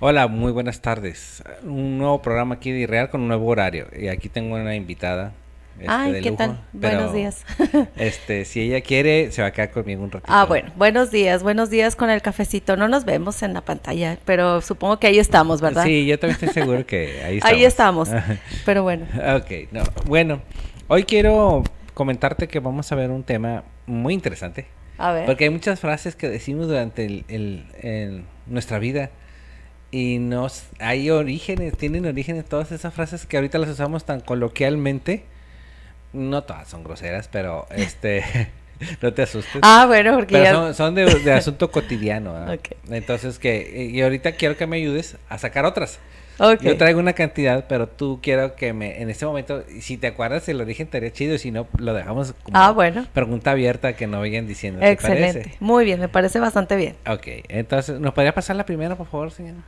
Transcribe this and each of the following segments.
Hola, muy buenas tardes. Un nuevo programa aquí de Irreal con un nuevo horario. Y aquí tengo una invitada, Ay, de ¿qué lujo, tal? Buenos pero días. si ella quiere, se va a quedar conmigo un Ah, ratito. bueno, buenos días con el cafecito. No nos vemos en la pantalla, pero supongo que ahí estamos, ¿verdad? Sí, yo también estoy seguro que ahí Ahí estamos. estamos. Pero bueno, Ok, no. Bueno, hoy quiero comentarte que vamos a ver un tema muy interesante. a ver. Porque hay muchas frases que decimos durante nuestra vida. Y hay orígenes, tienen orígenes todas esas frases que ahorita las usamos tan coloquialmente. No todas son groseras, pero no te asustes. Ah, bueno, porque Pero ya. son de asunto cotidiano, ¿ah? Ok. Entonces y ahorita quiero que me ayudes a sacar otras. Yo Ok. traigo una cantidad, pero tú quiero que en este momento, si te acuerdas el origen estaría chido, y si no, lo dejamos Ah, como bueno. pregunta abierta que no vayan diciendo, ¿te parece? Excelente. Muy bien, me parece bastante bien. Ok, entonces, ¿nos podría pasar la primera, por favor, señora?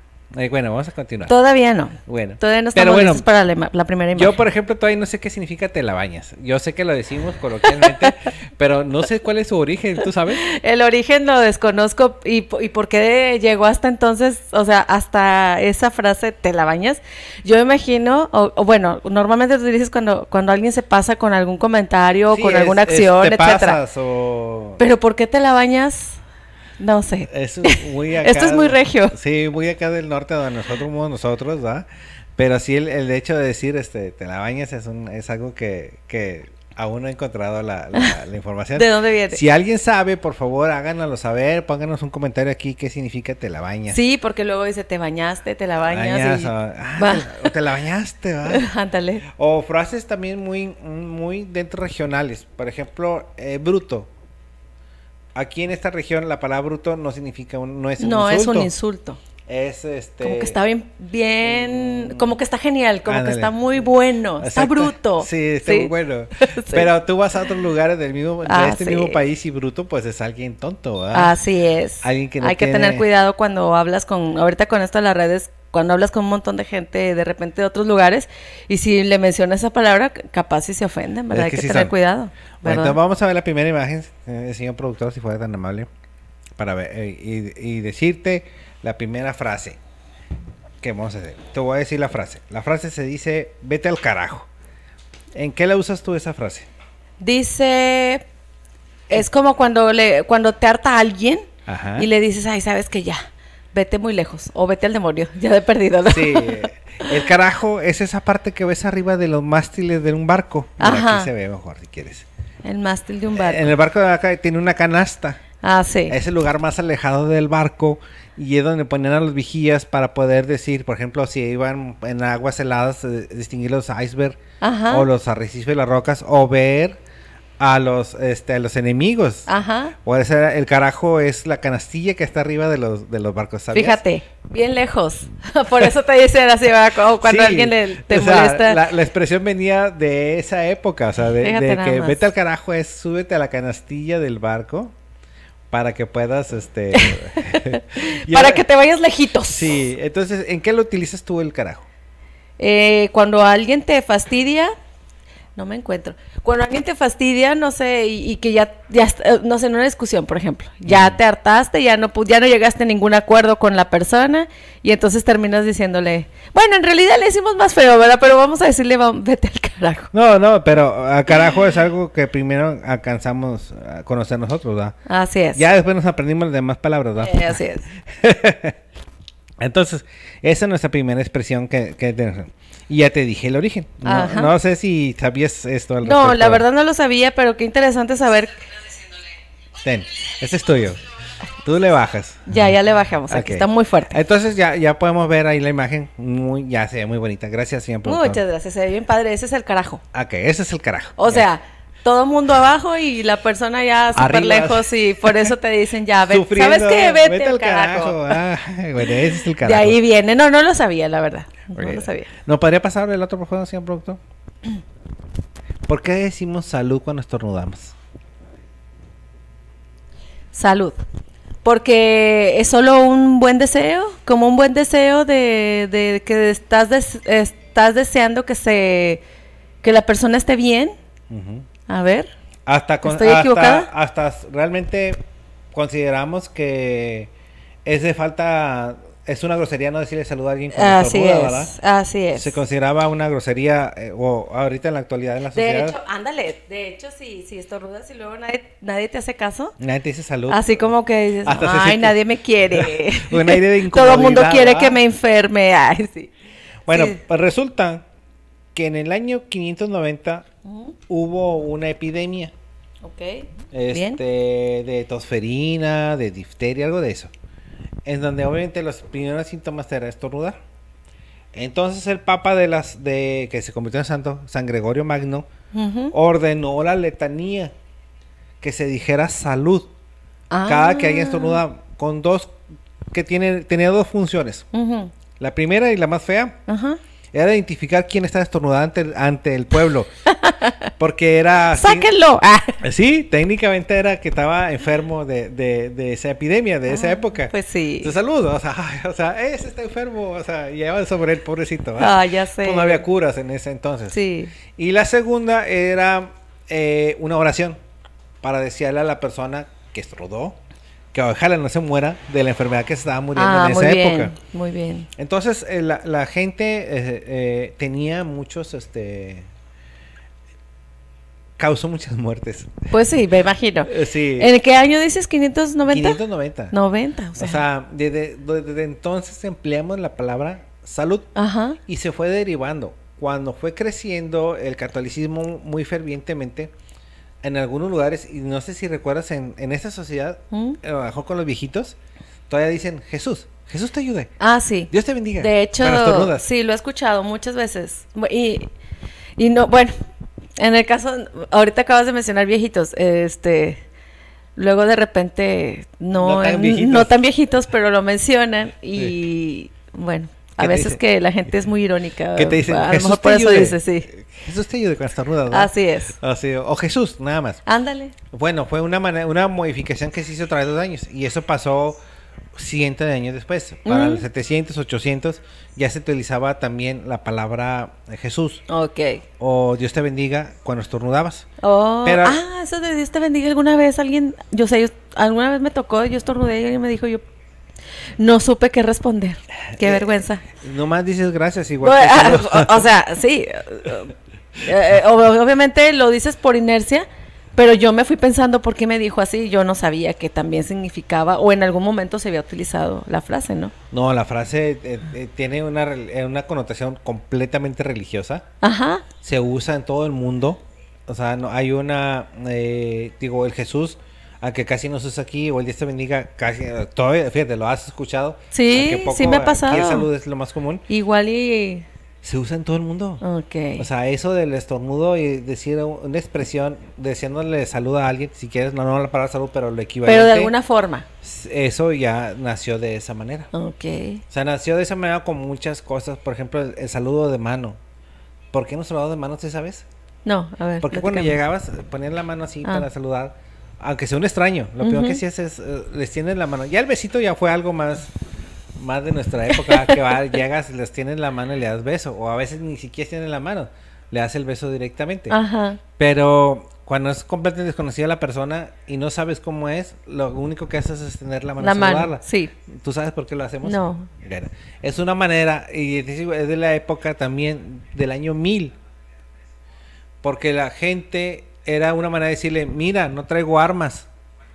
Bueno, vamos a continuar. Todavía no. Bueno, Todavía no pero estamos bueno, listos para la primera yo, imagen. por ejemplo, todavía no sé qué significa te la bañas. Yo sé que lo decimos coloquialmente, pero no sé cuál es su origen, ¿tú sabes? El origen lo desconozco y por qué llegó hasta entonces, o sea, hasta esa frase, ¿te la bañas? Yo me imagino, o bueno, normalmente tú dices cuando alguien se pasa con algún comentario o Sí, con alguna acción, te etcétera. pasas o... Pero ¿por qué te la bañas? No sé. Es muy Esto es acá, muy regio. sí, muy acá del norte donde nosotros somos nosotros, ¿verdad? Pero sí el hecho de decir, te la bañas es algo que aún no he encontrado la información. ¿De dónde viene? Si alguien sabe, por favor, háganoslo saber, pónganos un comentario aquí qué significa te la bañas. Sí, porque luego dice, te bañaste, te la bañas y... Va. Te la bañaste, ¿verdad? Ándale. O frases también muy dentro regionales. Por ejemplo, bruto. Aquí en esta región la palabra bruto no significa no es un No, es un insulto. insulto. Es Como que está como que está genial, como que ándale. está muy bueno, está Exacto. bruto. Sí, está muy bueno. Sí. Pero tú vas a otros lugares de este mismo Sí. país y bruto pues es alguien tonto, ¿verdad? Así es. Alguien que no Hay que tener tiene... cuidado cuando hablas ahorita con esto de las redes, cuando hablas con un montón de gente de repente de otros lugares, y si le mencionas esa palabra, capaz si se ofenden, ¿verdad? Es Hay que que sí tener son. cuidado, Bueno, ¿verdad? entonces vamos a ver la primera imagen, señor productor, si fuera tan amable, para ver y decirte la primera frase que vamos a hacer. Te voy a decir la frase. La frase se dice, vete al carajo. ¿En qué la usas tú esa frase? Dice, es como cuando te harta alguien Ajá. y le dices, ay, sabes que ya, vete muy lejos, o vete al demonio, ya de perdido, ¿no? Sí, el carajo es esa parte que ves arriba de los mástiles de un barco. Mira, Ajá. aquí se ve mejor si quieres. El mástil de un barco. En el barco de acá tiene una canasta. Ah, sí. Es el lugar más alejado del barco y es donde ponían a los vigías para poder decir, por ejemplo, si iban en aguas heladas, distinguir los icebergs Ajá. o los arrecifes y las rocas o ver a los enemigos. Ajá. Puede ser, el carajo es la canastilla que está arriba de los barcos, ¿sabías? Fíjate, bien lejos. Por eso te dicen así, ¿verdad? O cuando Sí, alguien te o sea, molesta. la expresión venía de esa época, o sea, Fíjate de nada que más. vete al carajo es súbete a la canastilla del barco para que puedas, y Para ahora- que te vayas lejitos. Sí, entonces, ¿en qué lo utilizas tú el carajo? Cuando alguien te fastidia, no me encuentro. Cuando alguien te fastidia, no sé, y que no sé, en una discusión, por ejemplo, ya te hartaste, ya no llegaste a ningún acuerdo con la persona, y entonces terminas diciéndole, bueno, en realidad le hicimos más feo, ¿verdad? Pero vamos a decirle, vete al carajo. No, pero a carajo es algo que primero alcanzamos a conocer nosotros, ¿verdad? Así es. Ya después nos aprendimos las demás palabras, ¿verdad? Así es. Entonces, esa es nuestra primera expresión y ya te dije el origen. Ajá. No sé si sabías esto al No, respecto. la verdad no lo sabía, pero qué interesante saber. Ten, este es tuyo. Tú le bajas. Ya le bajamos. Aquí Ok. está muy fuerte. Entonces ya podemos ver ahí la imagen. Ya se ve muy bonita. Gracias, señor productor. Muchas gracias, se ve bien padre. Ese es el carajo. Ok, ese es el carajo. O Ya. sea, todo mundo abajo y la persona ya súper Arriba. lejos y por eso te dicen ya, Sufriendo, ¿sabes qué? Vete al carajo. Ah, bueno, ese es el De carajo. ahí viene. No lo sabía, la verdad. No Ok. lo sabía. ¿No podría pasar el otro, por favor, señor productor? ¿Por qué decimos salud cuando estornudamos? Salud. Porque es solo un buen deseo, como un buen deseo de que estás deseando que la persona esté bien. Ujú. A ver. ¿Estoy hasta, equivocada? hasta realmente consideramos que es de falta es una grosería no decirle salud a alguien con Así estornuda, es, ¿verdad? así es. Se consideraba una grosería, o ahorita en la actualidad en la De sociedad, hecho, ándale, de hecho, si estornudas y luego nadie te hace caso, nadie te dice salud. así como que dices, Hasta se ay, siente nadie me quiere. un aire de Todo el mundo incomodidad, quiere ¿verdad? que me enferme, ay, sí. Bueno, Sí. pues resulta que en el año 590 Ujú. hubo una epidemia Ok, bien. de tosferina, de difteria, algo de eso. En donde obviamente los primeros síntomas era estornudar. Entonces el papa que se convirtió en santo, San Gregorio Magno, Ujú. ordenó la letanía, que se dijera salud. Ah. Cada que alguien estornuda con tenía dos funciones. Ujú. La primera y la más fea Ajá. era identificar quién estaba estornudando ante el pueblo. Porque era... ¡Sáquenlo! Ah. Sí, técnicamente era que estaba enfermo de esa epidemia, de esa época. Pues sí. De salud, ese está enfermo, y llevaba sobre el pobrecito. ¿verdad? Ah, ya sé. Pues no había curas en ese entonces. Sí. Y la segunda era una oración para decirle a la persona que estornudó que ojalá no se muera de la enfermedad que se estaba muriendo en muy esa bien, época. muy bien. Entonces la gente tenía muchos, causó muchas muertes. Pues sí, me imagino. Sí. ¿En qué año dices? ¿590? 590. 90, O sea, desde entonces empleamos la palabra salud Ajá. y se fue derivando. Cuando fue creciendo el catolicismo muy fervientemente, en algunos lugares, y no sé si recuerdas, en esta sociedad, a lo mejor con los viejitos, todavía dicen Jesús te ayude. Ah, sí. Dios te bendiga. De hecho, Cuando estornudas. sí, lo he escuchado muchas veces. Y no, bueno, en el caso, ahorita acabas de mencionar viejitos, luego de repente No tan viejitos. no tan viejitos, pero lo mencionan y bueno, a ¿Qué te veces dicen? que la gente es muy irónica. Que te dicen, a lo Jesús mejor te por eso ayude. dice, sí. Jesús te ayude cuando estornudas, ¿no? Así es. O Jesús, nada más. Ándale. Bueno, fue una modificación que se hizo a través de los años y eso pasó cientos de años después. Para los 700, 800 ya se utilizaba también la palabra Jesús Ok. o Dios te bendiga cuando estornudabas. Oh, Pero- eso de Dios te bendiga. Alguna vez alguien, alguna vez me tocó, yo estornudé y alguien me dijo, yo no supe qué responder. Qué vergüenza. Nomás dices gracias igual. Bueno, que eso. o sea, sí. Obviamente lo dices por inercia, pero yo me fui pensando por qué me dijo así. Yo no sabía que también significaba, o en algún momento se había utilizado la frase, ¿no? No, la frase tiene una connotación completamente religiosa. Ajá. Se usa en todo el mundo. O sea, no hay el Jesús, aunque casi no se usa aquí, o el Dios te bendiga, casi, todavía, fíjate, lo has escuchado. Sí, Aunque sí me ha aquí pasado. el salud es lo más común. Igual y... Se usa en todo el mundo. Ok. O sea, eso del estornudo y decir una expresión, diciéndole salud a alguien, si quieres, no la palabra salud, pero lo equivalente. Pero de alguna forma. Eso ya nació de esa manera. Ok. O sea, nació de esa manera con muchas cosas. Por ejemplo, el saludo de mano. ¿Por qué no saludado de mano, sí sabes? No, a ver. Porque cuando platícame. llegabas, ponías la mano así Ah. para saludar, aunque sea un extraño. Lo primero que Ujú. hacías es les tienes la mano. Ya el besito ya fue algo más de nuestra época, que llegas, les tienes la mano y le das beso. O a veces ni siquiera tienen la mano, le das el beso directamente. Ajá. Pero cuando es completamente desconocida la persona y no sabes cómo es, lo único que haces es tener la mano La y mano, saludarla. sí. ¿Tú sabes por qué lo hacemos? No. Bueno, es una manera, y es de la época también del año 1000. Porque la gente era una manera de decirle, mira, no traigo armas.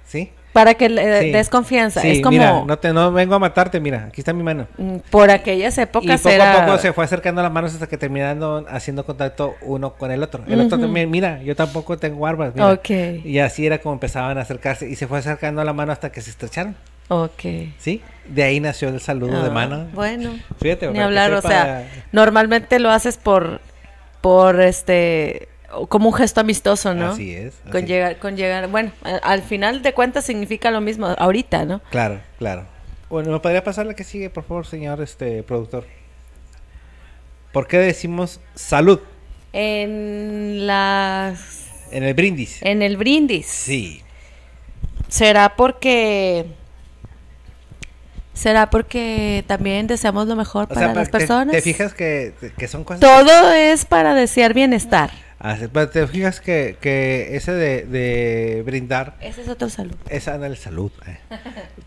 ¿Sí? Para que le Sí. des confianza. Sí, Es como... mira, no vengo a matarte, mira, aquí está mi mano. Por aquellas Y épocas poco era... a poco se fue acercando las manos hasta que terminaron haciendo contacto uno con el otro. El otro Ujú. también, mira, yo tampoco tengo armas, mira. Ok. Y así era como empezaban a acercarse y se fue acercando la mano hasta que se estrecharon. Ok. ¿Sí? De ahí nació el saludo de Ah, mano. Bueno. Fíjate, Ni para que hablar, o sepa- sea, normalmente lo haces por como un gesto amistoso, ¿no? Así es. Con así. llegar, bueno, al final de cuentas significa lo mismo ahorita, ¿no? Claro, claro. Bueno, ¿me podría pasar la que sigue, por favor, señor productor? ¿Por qué decimos salud En en el brindis? en el brindis. Sí. ¿Será porque también deseamos lo mejor O para sea, las te personas? fijas que son cosas... Todo es para desear bienestar. Pero te fijas que ese de brindar, Ese es otro salud. esa era el salud.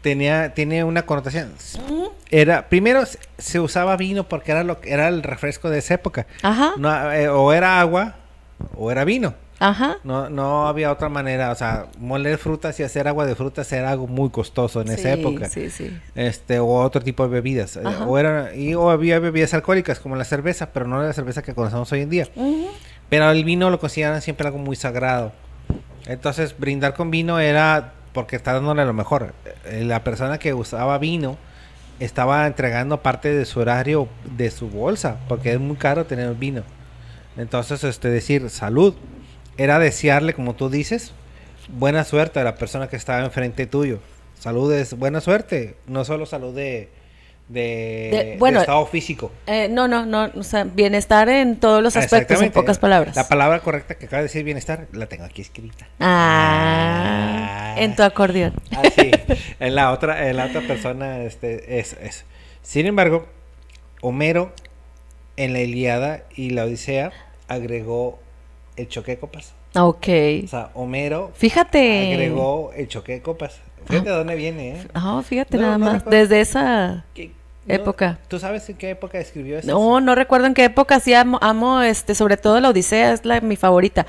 Tiene una connotación. Mm. Primero se usaba vino porque era el refresco de esa época. Ajá. No, o era agua o era vino. Ajá. No había otra manera. O sea, moler frutas y hacer agua de frutas era algo muy costoso en esa época. Sí, sí. O otro tipo de bebidas. Ajá. O había bebidas alcohólicas como la cerveza, pero no la cerveza que conocemos hoy en día. Ujú. Pero el vino lo consideran siempre algo muy sagrado. Entonces, brindar con vino era porque está dándole lo mejor. La persona que usaba vino estaba entregando parte de su horario de su bolsa, porque es muy caro tener vino. Entonces, decir salud era desearle, como tú dices, buena suerte a la persona que estaba enfrente tuyo. Salud es buena suerte, no solo salud de estado físico. No, o sea, bienestar en todos los aspectos, en pocas palabras. La palabra correcta que acaba de decir bienestar, la tengo aquí escrita. En tu acordeón. Sí, en la otra persona, es. Sin embargo, Homero, en la Ilíada y la Odisea, agregó el choque de copas. Ok. O sea, Homero Fíjate. agregó el choque de copas. Fíjate de dónde viene, ¿eh? Fíjate No, nada no más. recuerdo. Desde esa No, época. ¿Tú sabes en qué época escribió eso? No recuerdo en qué época. Sí amo sobre todo la Odisea, es mi favorita.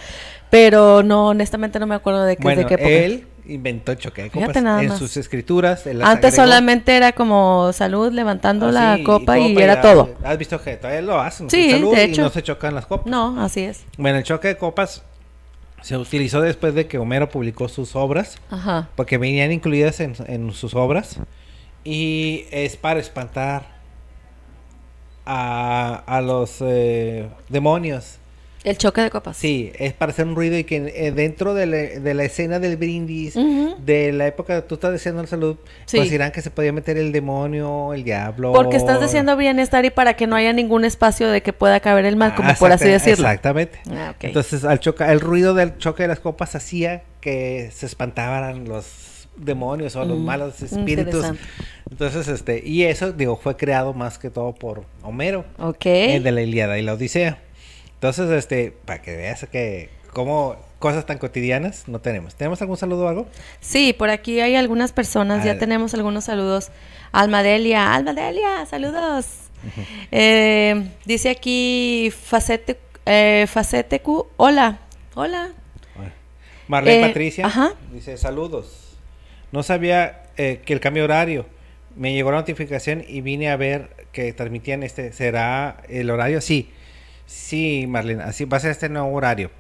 Pero no, honestamente no me acuerdo de Bueno, qué época. él inventó el choque de Fíjate copas nada en más. sus escrituras. Él las Antes agregó. solamente era como salud levantando la Así, copa y copa era ya- todo. ¿Has visto que todavía lo hacen? Sí, Salud, de y hecho. no se chocan las copas. No, así es. Bueno, el choque de copas se utilizó después de que Homero publicó sus obras, Ajá. porque venían incluidas en sus obras, y es para espantar a los demonios. El choque de copas. Sí, es para hacer un ruido y que dentro de la escena del brindis, Ujú. de la época que tú estás diciendo en salud, Sí. pues dirán que se podía meter el demonio, el diablo. Porque estás diciendo bienestar y para que no haya ningún espacio de que pueda caber el mal, como por así decirlo. Exactamente. Ok. Entonces, el ruido del choque de las copas hacía que se espantaran los demonios o los malos espíritus. Interesante. Entonces, y eso, digo, fue creado más que todo por Homero, Ok. el de la Ilíada y la Odisea. Entonces, para que veas que como cosas tan cotidianas no tenemos. ¿Tenemos algún saludo o algo? Sí, por aquí hay algunas personas, A ya ver. tenemos algunos saludos. Almadelia, saludos. Dice aquí Facetecu, hola. Marlene Patricia ajá. dice saludos. No sabía que el cambio horario. Me llegó la notificación y vine a ver que transmitían ¿Será el horario? Sí, Marlene, así va a ser este nuevo horario.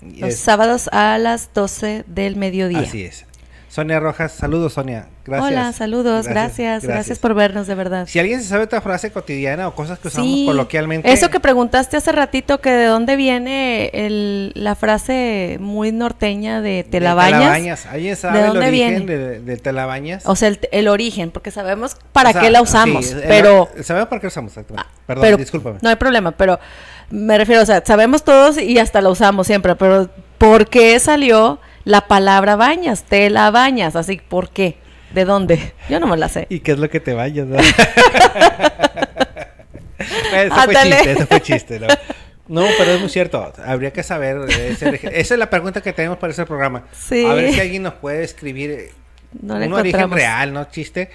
Y Los sábados a las 12 del mediodía. Así es. Sonia Rojas, saludos Sonia. Gracias. Hola, saludos, gracias por vernos, de verdad. Si alguien se sabe otra frase cotidiana o cosas que usamos Sí, coloquialmente. eso que preguntaste hace ratito, que de dónde viene la frase muy norteña de te la bañas. ¿Alguien sabe ¿De el dónde origen viene? de te la bañas? O sea, el origen, porque sabemos para O sea, qué la usamos, sí, pero... Sabemos para qué la usamos, exactamente. Perdón, pero discúlpame. no hay problema, pero me refiero, o sea, sabemos todos y hasta la usamos siempre, pero ¿por qué salió la palabra bañas? Te la bañas, así, ¿por qué? ¿De dónde? Yo no me la sé. ¿Y qué es lo que te bañas? ¿No? Ándale. Eso fue chiste, ¿no? No, pero es muy cierto. Habría que saber. Esa es la pregunta que tenemos para ese programa. Sí. A ver si alguien nos puede escribir No le un origen encontramos. real, no chiste.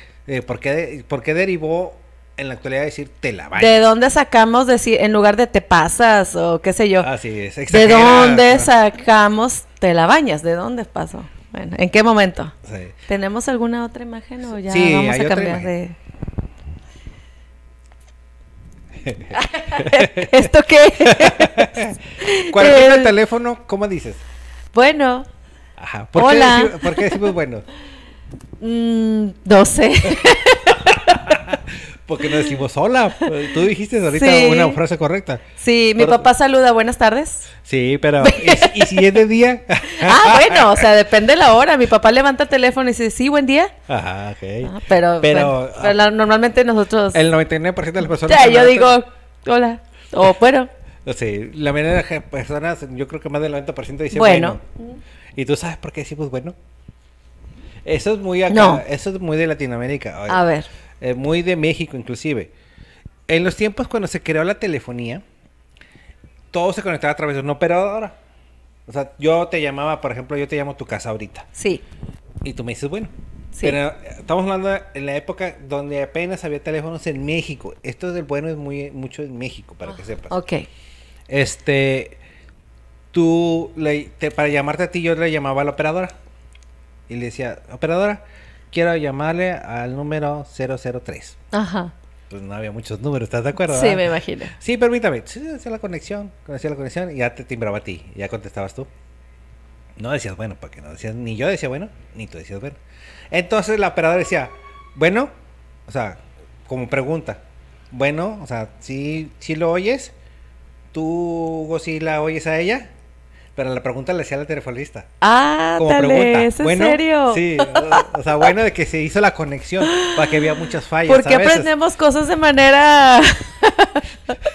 ¿Por qué derivó en la actualidad decir te la bañas? ¿De dónde sacamos decir en lugar de te pasas o qué sé yo? Así es. ¿De exagera, dónde ¿no? sacamos te la bañas? ¿De dónde pasó? Bueno, ¿en qué momento? Sí. ¿Tenemos alguna otra imagen o ya Sí, vamos hay a otra cambiar imagen. de... ¿Esto qué? Cuando tengo el teléfono, ¿cómo dices? Bueno, Ajá. Hola. ¿Por qué decimos bueno? no sé. Porque no decimos hola. Tú dijiste ahorita Sí. una frase correcta. Sí, mi Pero- papá saluda, buenas tardes. Sí, pero ¿y si es de día? Bueno, o sea, depende la hora. Mi papá levanta el teléfono y dice, sí, buen día. Ajá, ok. Pero Pero, normalmente nosotros... El 99% de las personas... Ya, que yo marcan- digo, hola. O bueno, Sí, la mayoría de las personas, yo creo que más del 90% dicen Bueno. bueno. ¿Y tú sabes por qué decimos bueno? Eso es muy acá, No. eso es muy de Latinoamérica. Oye. a ver. Muy de México inclusive. En los tiempos cuando se creó la telefonía, todo se conectaba a través de una operadora. O sea, yo te llamaba, por ejemplo, yo te llamo a tu casa ahorita. Sí. Y tú me dices, bueno. Sí. Pero estamos hablando en la época donde apenas había teléfonos en México. Esto del bueno es mucho en México, para que sepas. Ok. Para llamarte a ti, yo le llamaba a la operadora. Y le decía, operadora, quiero llamarle al número 003. Ajá. Pues no había muchos números, ¿estás de acuerdo? Sí, ¿verdad? me imagino. Sí, permítame. Sí, hacía la conexión y ya te timbraba a ti. Y ya contestabas tú. No decías bueno, porque no decías, ni yo decía bueno, ni tú decías bueno. Entonces la operadora decía, bueno, o sea, como pregunta, bueno, o sea, sí lo oyes, tú, Hugo, sí la oyes a ella, pero la pregunta le hacía la telefonista. Ah, Como tal pregunta, vez, ¿en bueno, serio? Sí, o sea, bueno, de que se hizo la conexión, para que había muchas fallas. ¿Por qué ¿sabes? aprendemos cosas de manera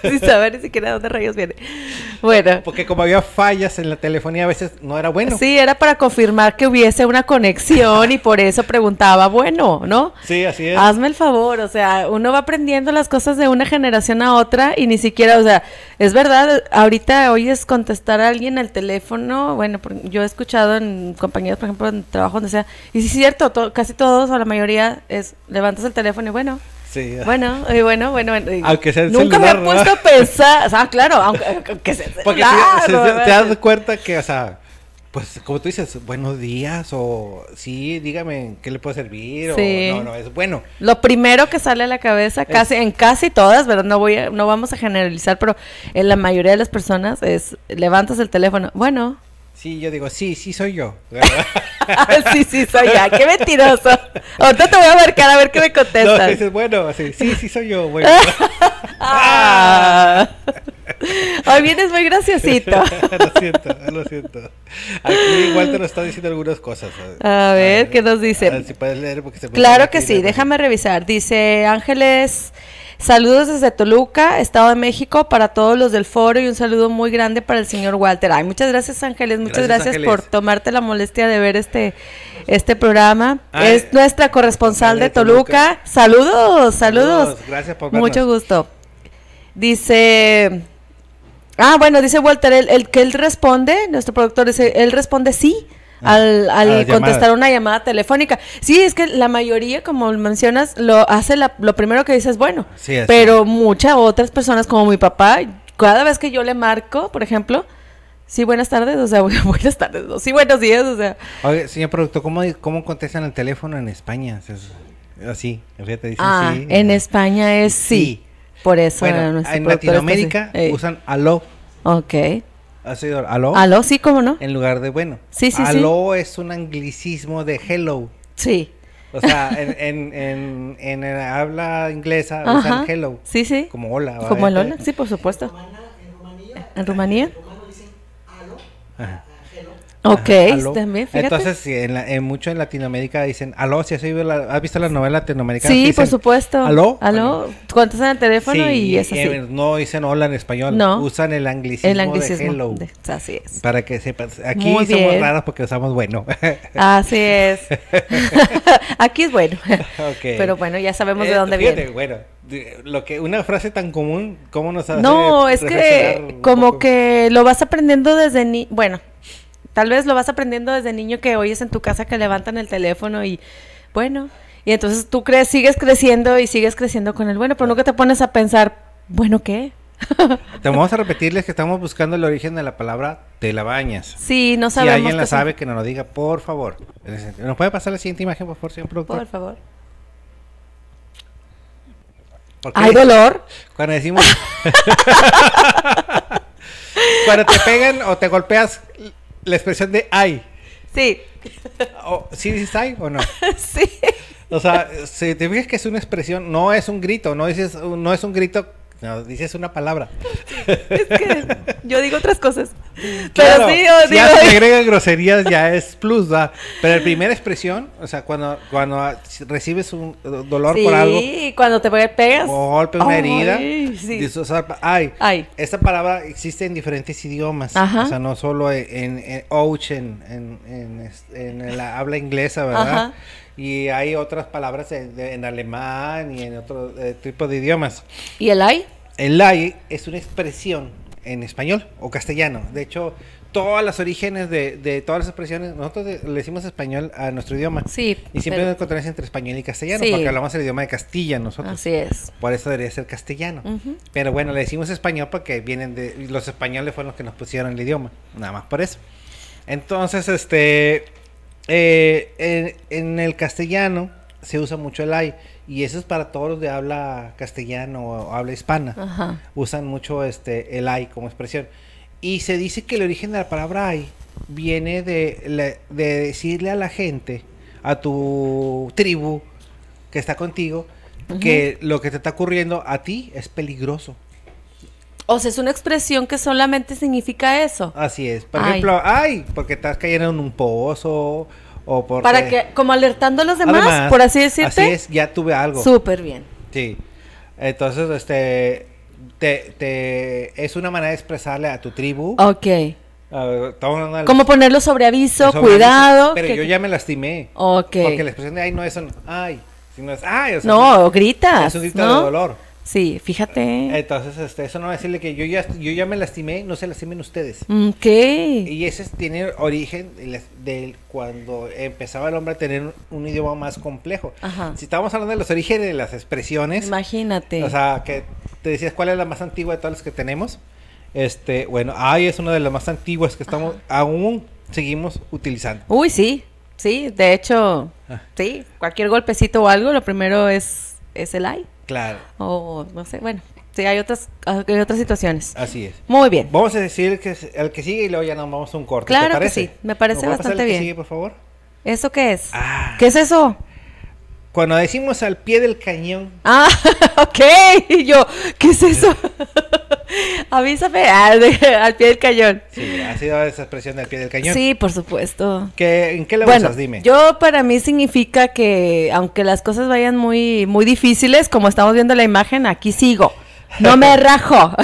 sin saber ni siquiera de dónde rayos viene? Bueno. Porque como había fallas en la telefonía, a veces no era bueno. Sí, era para confirmar que hubiese una conexión y por eso preguntaba, bueno, ¿no? Sí, así es. Hazme el favor, o sea, uno va aprendiendo las cosas de una generación a otra y ni siquiera, o sea, es verdad, ahorita oyes contestar a alguien al teléfono, bueno, yo he escuchado en compañías, por ejemplo, en trabajo donde sea, y sí es cierto, casi todos o la mayoría es, levantas el teléfono y bueno. Sí. Bueno. Aunque sea el nunca celular, me he puesto a pensar, o sea, claro, aunque sea el Porque celular, te das cuenta que, o sea, pues como tú dices, buenos días o sí, dígame qué le puedo servir Sí. o no, es bueno. Lo primero que sale a la cabeza, en casi todas, ¿verdad? No vamos a generalizar, pero en la mayoría de las personas es, levantas el teléfono, bueno. Sí, yo digo, sí, soy yo. sí, soy ya, qué mentiroso. Ahorita te voy a marcar a ver qué me contestas. No, dices, bueno, sí, soy yo, bueno. Hoy vienes muy graciosito. Lo siento. Aquí igual te lo está diciendo algunas cosas. A ver, ¿qué nos dice? A ver si puedes leer porque se me Claro olvida que sí, leer. déjame revisar. Dice Ángeles, saludos desde Toluca, Estado de México, para todos los del foro y un saludo muy grande para el señor Walter. Ay, muchas gracias Ángeles, muchas gracias Ángeles. por tomarte la molestia de ver este programa. Ay, es nuestra corresponsal de Toluca. Saludos. Gracias por vernos. Mucho gusto. Dice... dice Walter, el que él responde, nuestro productor dice, él responde sí al contestar llamada. una llamada telefónica. Sí, es que la mayoría, como mencionas, lo hace lo primero que dice es bueno. Sí, así. Pero muchas otras personas, como mi papá, cada vez que yo le marco, por ejemplo, sí, buenas tardes, o sea, buenas tardes, o sí, buenos días, o sea. Oye, señor productor, ¿cómo contestan el teléfono en España? Así, fíjate, dicen sí. En España es sí. Por eso Bueno, nuestro en productor Latinoamérica está así. usan aló. Ok. ¿Has oído aló? ¿Aló? Sí, ¿cómo no? En lugar de bueno. Sí. Aló es un anglicismo de hello. Sí. O sea, en el habla inglesa Ajá. usan hello. Sí. Como hola. ¿va? Como el hola, sí, por supuesto. ¿En Rumanía? Ajá. Ok, Aló. también, fíjate. Entonces, sí, mucho en Latinoamérica dicen aló. ¿Si has visto la novela latinoamericana? Sí, Que por dicen, supuesto. ¿Aló? ¿Aló? Contestan el teléfono Sí, y es así. no dicen hola en español. No. Usan el anglicismo, de hello. Así es. Para que sepas. Aquí Muy somos bien. raros porque usamos bueno. Así es. Aquí es bueno. Ok. Pero bueno, ya sabemos de dónde fíjate, viene. Bueno, una frase tan común, ¿cómo nos hace No, es reflexionar que un como poco? que lo vas aprendiendo desde bueno, tal vez lo vas aprendiendo desde niño que oyes en tu casa que levantan el teléfono y bueno, y entonces tú sigues creciendo y sigues creciendo con el bueno, pero nunca te pones a pensar, bueno, ¿qué? Te vamos a repetirles que estamos buscando el origen de la palabra te la bañas. Sí, no Si sabemos. alguien la qué sabe, que nos lo diga, por favor. ¿Nos puede pasar la siguiente imagen, por favor, señor productor? Por favor. Porque ¿Hay dolor? cuando decimos... cuando te pegan o te golpeas, la expresión de ay. Sí. ¿Sí dices ay o no? Sí. O sea, si te fijas que es una expresión, no es un grito, no es un grito, no, dices una palabra. Es que yo digo otras cosas. Claro, Pero sí, si ya se le agregan groserías ya es plus, ¿va? Pero la primera expresión, o sea, cuando recibes un dolor por algo, sí, cuando te pegas. o golpe, una herida, Sí. dices, o sea, ay. Ay. Esta palabra existe en diferentes idiomas, Ajá. o sea, no solo en ouch, en la habla inglesa, ¿verdad? Ajá. Y hay otras palabras en alemán y en otro tipo de idiomas. ¿Y el ay? El ay es una expresión en español o castellano. De hecho, todas las orígenes de todas las expresiones, nosotros le decimos español a nuestro idioma. Sí. Y siempre hay una contraste entre español y castellano, Sí. porque hablamos el idioma de Castilla nosotros. Así es. Por eso debería ser castellano. Pero bueno, le decimos español porque vienen de... Los españoles fueron los que nos pusieron el idioma. Nada más por eso. Entonces, en el castellano se usa mucho el ay. Y eso es para todos los de habla castellano o habla hispana. Ajá. Usan mucho el ay como expresión. Y se dice que el origen de la palabra ay viene de decirle a la gente, a tu tribu que está contigo, que lo que te está ocurriendo a ti es peligroso. O sea, es una expresión que solamente significa eso. Así es. Por Ay. ejemplo, ay, porque estás cayendo en un pozo o porque... Para que, como alertando a los demás, Además, por así decirte. Así es, ya tuve algo. Súper bien. Sí. Entonces, es una manera de expresarle a tu tribu. Ok. Estamos hablando de Como ponerlo sobre aviso, sobre cuidado. aviso, pero yo ya me lastimé. Ok. Porque la expresión de ay no es un ay, sino es ay. O sea, No, gritas. es un grito ¿no? de dolor. Sí, fíjate. Entonces, eso no va a decirle que yo ya me lastimé, no se lastimen ustedes. Ok. Y ese tiene origen de cuando empezaba el hombre a tener un idioma más complejo. Ajá. Si estábamos hablando de los orígenes de las expresiones, Imagínate. o sea, que te decías cuál es la más antigua de todas las que tenemos. Bueno, ay es una de las más antiguas que estamos aún seguimos utilizando. Uy, sí. Sí, de hecho, sí, cualquier golpecito o algo, lo primero es el ay. Claro. O no sé, bueno, sí, hay otras situaciones. Así es. Muy bien. Vamos a decir el que sigue y luego ya nos vamos a un corte. Claro ¿te que parece? sí, me parece ¿Me puede pasar bastante el que bien. sigue, por favor? ¿Eso qué es? Ah. ¿Qué es eso? Cuando decimos al pie del cañón. Ah, ok. Y yo, ¿qué es eso? Avísame. Al pie del cañón. Sí, ha sido esa expresión del pie del cañón. Sí, por supuesto. ¿En qué la Bueno, usas? Dime. yo para mí significa que aunque las cosas vayan muy, muy difíciles, como estamos viendo la imagen, aquí sigo. No me rajo.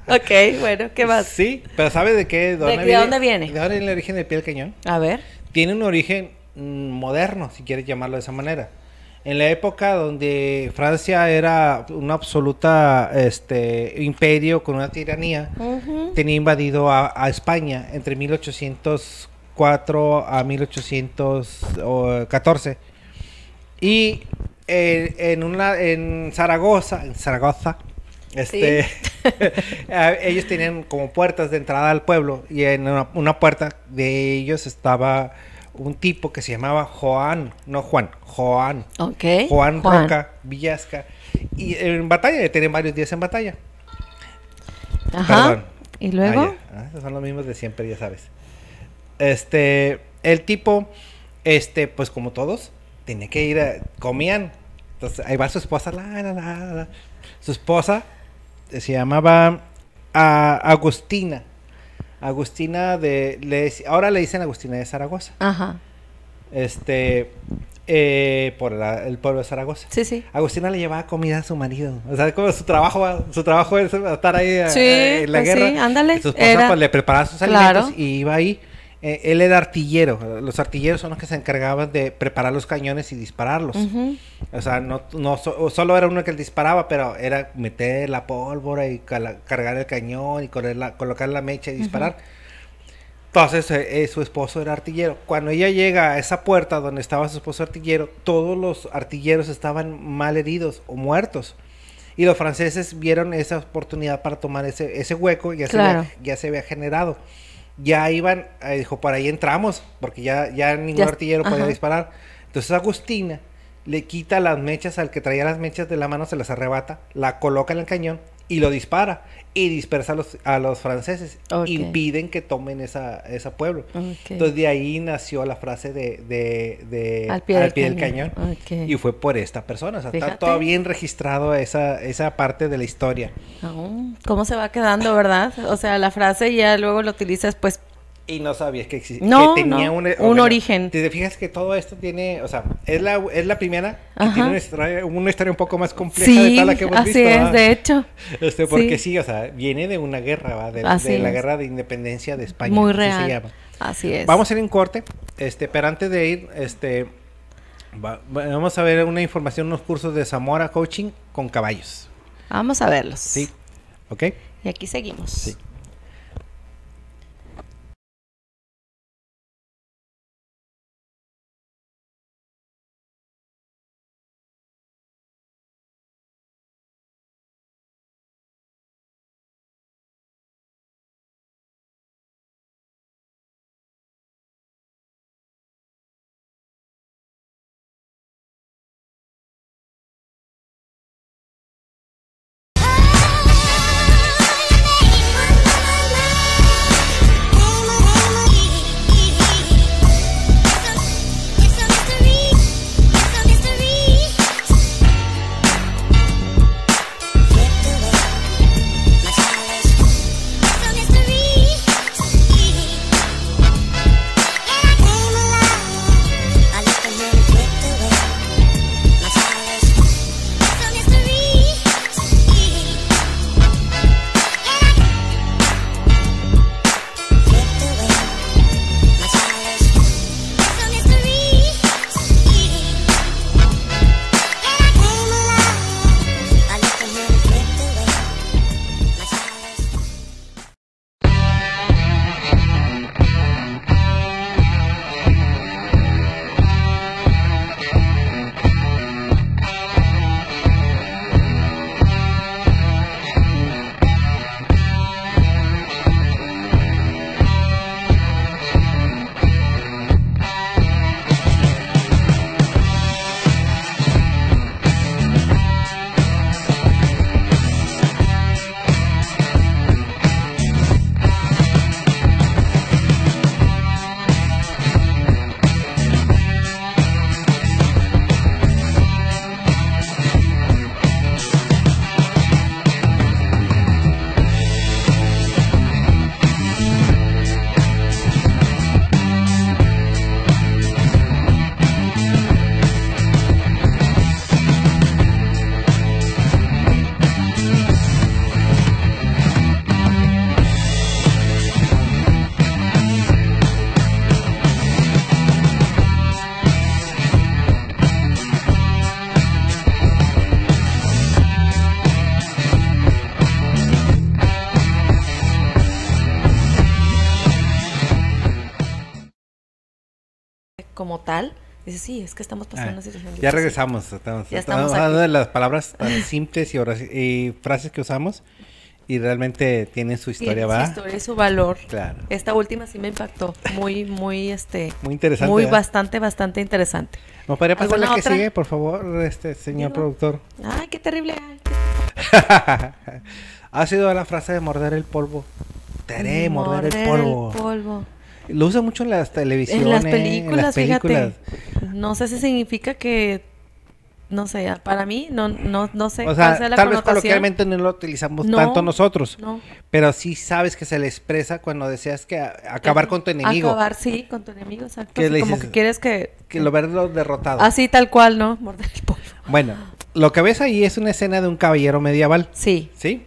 Ok, bueno, ¿qué más? Sí, pero ¿sabe de qué? ¿De dónde viene? ¿De dónde viene el origen del pie del cañón? A ver. Tiene un origen moderno, si quieres llamarlo de esa manera. En la época donde Francia era un absoluta imperio con una tiranía, tenía invadido a España entre 1804 a 1814. Y en Zaragoza, Sí. ellos tenían como puertas de entrada al pueblo y en una puerta de ellos estaba un tipo que se llamaba Joan. Ok. Juan Roca Villasca. Y en batalla, tienen varios días en batalla. Ajá. Perdón. ¿Y luego? Esos son los mismos de siempre, ya sabes. El tipo, pues como todos, tenía que ir comían. Entonces, ahí va su esposa, Su esposa se llamaba Agustina. Agustina ahora le dicen Agustina de Zaragoza. Ajá. Por el pueblo de Zaragoza. Sí, sí. Agustina le llevaba comida a su marido. O sea, como su trabajo es estar ahí Sí, en la pues guerra. sí, ándale. Y su esposa pues, le preparaba sus Claro. alimentos y iba ahí. Él era artillero. Los artilleros son los que se encargaban de preparar los cañones y dispararlos. O sea, solo era uno que disparaba, pero era meter la pólvora y cargar el cañón y colocar la mecha y disparar. Entonces, su esposo era artillero. Cuando ella llega a esa puerta donde estaba su esposo artillero, todos los artilleros estaban mal heridos o muertos. Y los franceses vieron esa oportunidad para tomar ese hueco, ya se había generado. Ya iban, dijo, por ahí entramos, porque ya ningún artillero podía disparar. Entonces Agustina le quita las mechas al que traía las mechas de la mano, se las arrebata, la coloca en el cañón y lo dispara. Y dispersa a los franceses. Okay. Impiden que tomen ese pueblo. Okay. Entonces de ahí nació la frase de al pie del cañón. Okay. Y fue por esta persona. O sea, Fíjate. está todo bien registrado esa parte de la historia. ¿Cómo se va quedando, verdad? O sea, la frase ya luego lo utilizas pues. Y no sabías que existía. No, que tenía un origen. Te fijas que todo esto tiene, o sea, es la primera que tiene una historia un poco más compleja de toda la que hemos visto. Sí, así es, de hecho. Porque sí, o sea, viene de una guerra, ¿va? De la guerra de independencia de España. Muy real. Así se llama. Así es. Vamos a ir en corte, pero antes de ir, vamos a ver una información, unos cursos de Zamora Coaching con caballos. Vamos a verlos. Sí, ¿ok? Y aquí seguimos. Sí. Como tal, dices, sí, es que estamos pasando una situación Ya difícil. regresamos. Ya Estamos estamos hablando aquí. de las palabras tan simples y frases que usamos y realmente tienen su historia, Tiene ¿va? su historia y su valor. Claro. Esta última sí me impactó. Muy Muy interesante. muy ¿verdad? bastante interesante. ¿Me podría pasar la ¿Alguna que otra? sigue, por favor, señor Digo. productor? Ay, qué terrible. Ay, Ha sido la frase de morder el polvo. Te haré morder el polvo. polvo. Lo usa mucho en las televisiones, En las películas, en las películas. fíjate. No sé si significa que, no sé, para mí no sé O cuál sea, sea la tal vez connotación. coloquialmente no lo utilizamos No, tanto nosotros, No. pero sí sabes que se le expresa cuando deseas que acabar con tu enemigo, Acabar, sí, con tu enemigo, exacto. ¿Qué Sí, le como dices? que quieres que que verlo derrotado. así tal cual, ¿no? Morder el polvo. Bueno, lo que ves ahí es una escena de un caballero medieval, Sí. ¿sí?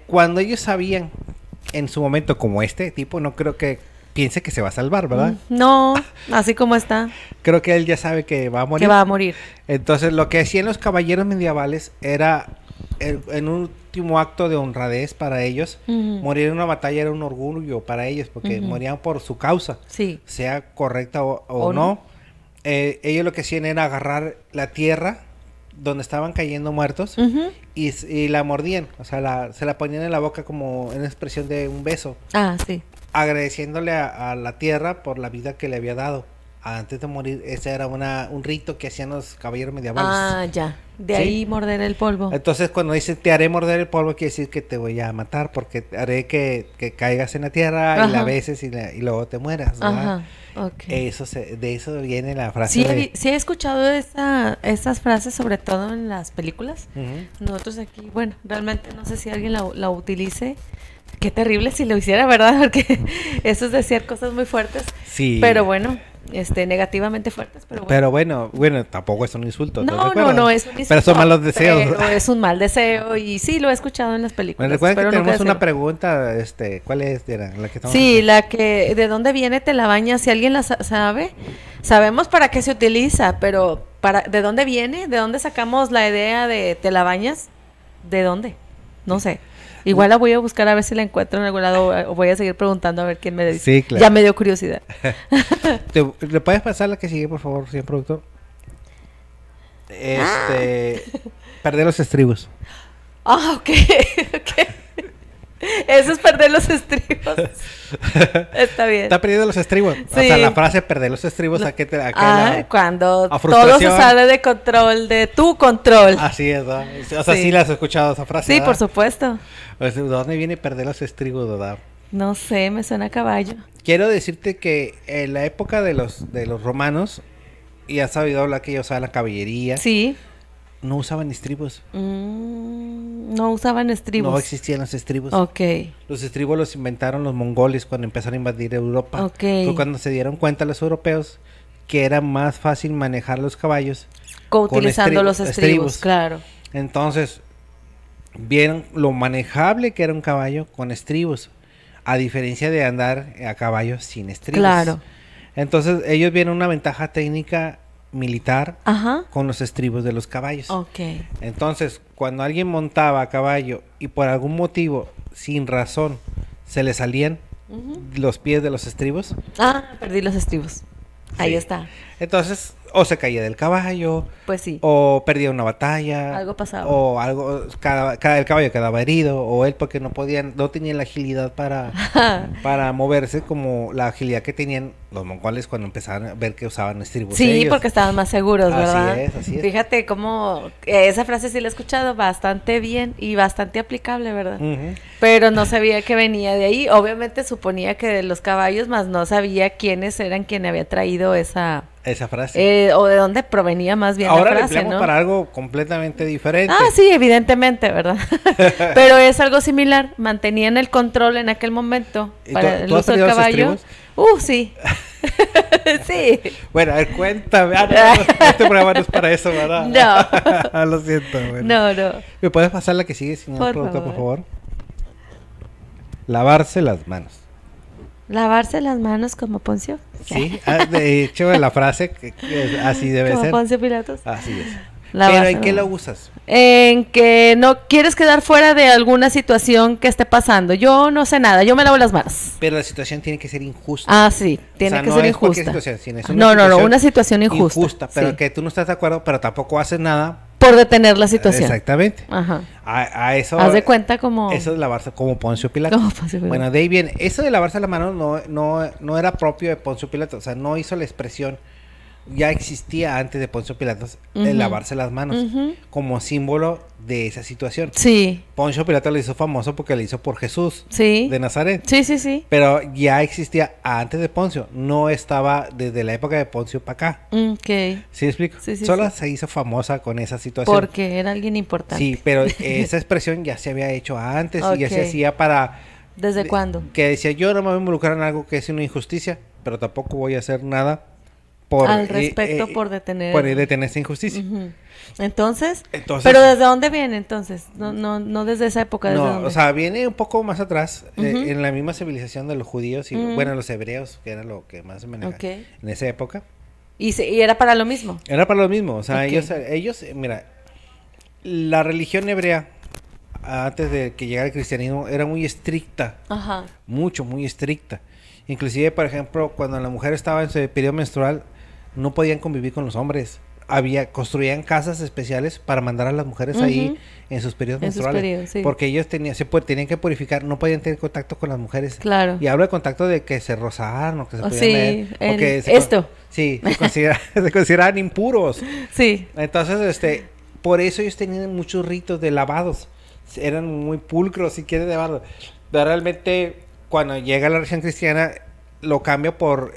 Cuando ellos sabían, en su momento como este tipo, no creo que piense que se va a salvar, ¿verdad? No, así como está, Creo que él ya sabe que va a morir. que va a morir. Entonces, lo que hacían los caballeros medievales era, en un último acto de honradez para ellos, Ujú. morir en una batalla era un orgullo para ellos, porque Ujú. morían por su causa, Sí. sea correcta o O no. no. Ellos lo que hacían era agarrar la tierra donde estaban cayendo muertos Ujú. y la mordían, o sea, se la ponían en la boca como en expresión de un beso, Ah, sí. agradeciéndole a la tierra por la vida que le había dado antes de morir. Ese era un rito que hacían los caballeros medievales. Ah, ya. De ¿Sí? ahí morder el polvo. Entonces, cuando dicen te haré morder el polvo, quiere decir que te voy a matar, porque haré que caigas en la tierra y la Ajá. beses y luego te mueras, ¿verdad? Ajá. Ok. De eso viene la frase Sí, de... sí he escuchado esas frases, sobre todo en las películas. Ujú. Nosotros aquí, bueno, realmente no sé si alguien la utilice. Qué terrible si lo hiciera, ¿verdad? Porque eso es decir cosas muy fuertes. Sí. Pero bueno, negativamente fuertes, pero bueno. Bueno, tampoco es un insulto. ¿estás de No, acuerdo? no es un insulto. Pero son malos deseos. Pero es un mal deseo y sí, lo he escuchado en las Me películas. recuerda que espero nunca tenemos una decirlo. pregunta, ¿cuál es, Diana? La que estamos Sí, haciendo. la que, ¿de dónde viene te la bañas? Si alguien la sabe, sabemos para qué se utiliza, pero ¿de dónde viene? ¿De dónde sacamos la idea de te la bañas? ¿De dónde? No sé. Igual la voy a buscar a ver si la encuentro en algún lado o voy a seguir preguntando a ver quién me dice. Sí, claro. Ya me dio curiosidad. ¿Le puedes pasar la que sigue, por favor, señor productor? Perder los estribos. Ah, ok. Eso es perder los estribos. Está bien. Está perdiendo los estribos. Sí. O sea, la frase perder los estribos, ¿a qué te cuando a todo se sale de control, de tu control. Así es, ¿no? O sea, sí la has escuchado esa frase. Sí, ¿verdad? por supuesto. Pues, ¿de dónde viene perder los estribos, verdad? No sé, me suena a caballo. Quiero decirte que en la época de los romanos, y has sabido hablar que ellos usaban la caballería. Sí. No usaban estribos. No usaban estribos. No existían los estribos. Ok. Los estribos los inventaron los mongoles cuando empezaron a invadir Europa. Ok. Fue cuando se dieron cuenta los europeos que era más fácil manejar los caballos Utilizando los estribos, claro. Entonces, vieron lo manejable que era un caballo con estribos, a diferencia de andar a caballo sin estribos. Claro. Entonces, ellos vieron una ventaja técnica militar Ajá. con los estribos de los caballos. Ok. Entonces, cuando alguien montaba a caballo y por algún motivo, sin razón, se le salían los pies de los estribos. Ah, perdí los estribos. Ahí Sí. está. Entonces, o se caía del caballo, Pues sí. o perdía una batalla, Algo pasaba. o algo, el caballo quedaba herido, o él porque no tenía la agilidad para moverse como la agilidad que tenían los mongoles cuando empezaron a ver que usaban estribos. Sí, ellos. porque estaban más seguros, ¿verdad? Así es. Fíjate cómo esa frase sí la he escuchado bastante bien y bastante aplicable, ¿verdad? Ujú. Pero no sabía que venía de ahí. Obviamente suponía que de los caballos, más no sabía quiénes eran quien había traído esa frase. o de dónde provenía más bien Ahora la la frase, empleamos ¿no? para algo completamente diferente. Ah, sí, evidentemente, ¿verdad? Pero es algo similar. Mantenían el control en aquel momento ¿Y para tú el has uso del perdido los caballo. estribos? Sí. Sí. Bueno, a ver, cuéntame. Este programa no es para eso, ¿verdad? No. Lo siento. Bueno. No. ¿Me puedes pasar la que sigue, señor Por productor, por favor. favor? Lavarse las manos. Lavarse las manos como Poncio. Sí, de hecho, la frase que así debe Como ser. Poncio Pilatos. Así es. Lavarse Pero ¿en las qué lo manos. usas? En que no quieres quedar fuera de alguna situación que esté pasando. Yo no sé nada, yo me lavo las manos. Pero la situación tiene que ser injusta. Ah, sí, tiene O sea, que no ser es cualquier injusta. situación, sino es Una situación injusta. pero sí. que tú no estás de acuerdo, pero tampoco haces nada. Por detener la situación. Exactamente. Ajá. A eso. Haz de cuenta como... Eso es lavarse como Poncio Pilato. Como Poncio Pilato. Bueno, de ahí viene. Eso de lavarse las manos no era propio de Poncio Pilato. O sea, no hizo la expresión. Ya existía antes de Poncio Pilato el lavarse las manos como símbolo de esa situación. Sí, Poncio Pilato le hizo famoso porque le hizo por Jesús sí. de Nazaret. Sí. Pero ya existía antes de Poncio. No estaba desde la época de Poncio para acá. Ok. ¿Sí me explico? Sí, Solo sí. se hizo famosa con esa situación. Porque era alguien importante. Sí, pero esa expresión ya se había hecho antes y ya se Ok. hacía para... ¿Desde cuándo? Que decía, yo no me voy a involucrar en algo que es una injusticia, pero tampoco voy a hacer nada Al respecto por detener... por detener esa injusticia. Ujú. Entonces, Entonces, ¿pero desde dónde viene entonces? No desde esa época, ¿desde no, dónde? o sea, viene un poco más atrás, en la misma civilización de los judíos y, bueno, los hebreos, que era lo que más se manejaba Ok. en esa época. Y era para lo mismo. Era para lo mismo, o sea, Ok. ellos, mira, la religión hebrea, antes de que llegara el cristianismo, era muy estricta, Ajá. muy estricta. Inclusive, por ejemplo, cuando la mujer estaba en su periodo menstrual, no podían convivir con los hombres. Construían casas especiales para mandar a las mujeres ahí en sus periodos En sus menstruales. periodos, sí. Porque ellos tenían que purificar, no podían tener contacto con las mujeres. Claro. Y hablo de contacto de que se rozaran o que se podían Sí, ver, o que esto. Sí, se consideraban impuros. Sí. Entonces, por eso ellos tenían muchos ritos de lavados. Eran muy pulcros, si quieres llamarlo. Pero realmente, cuando llega la religión cristiana, lo cambia por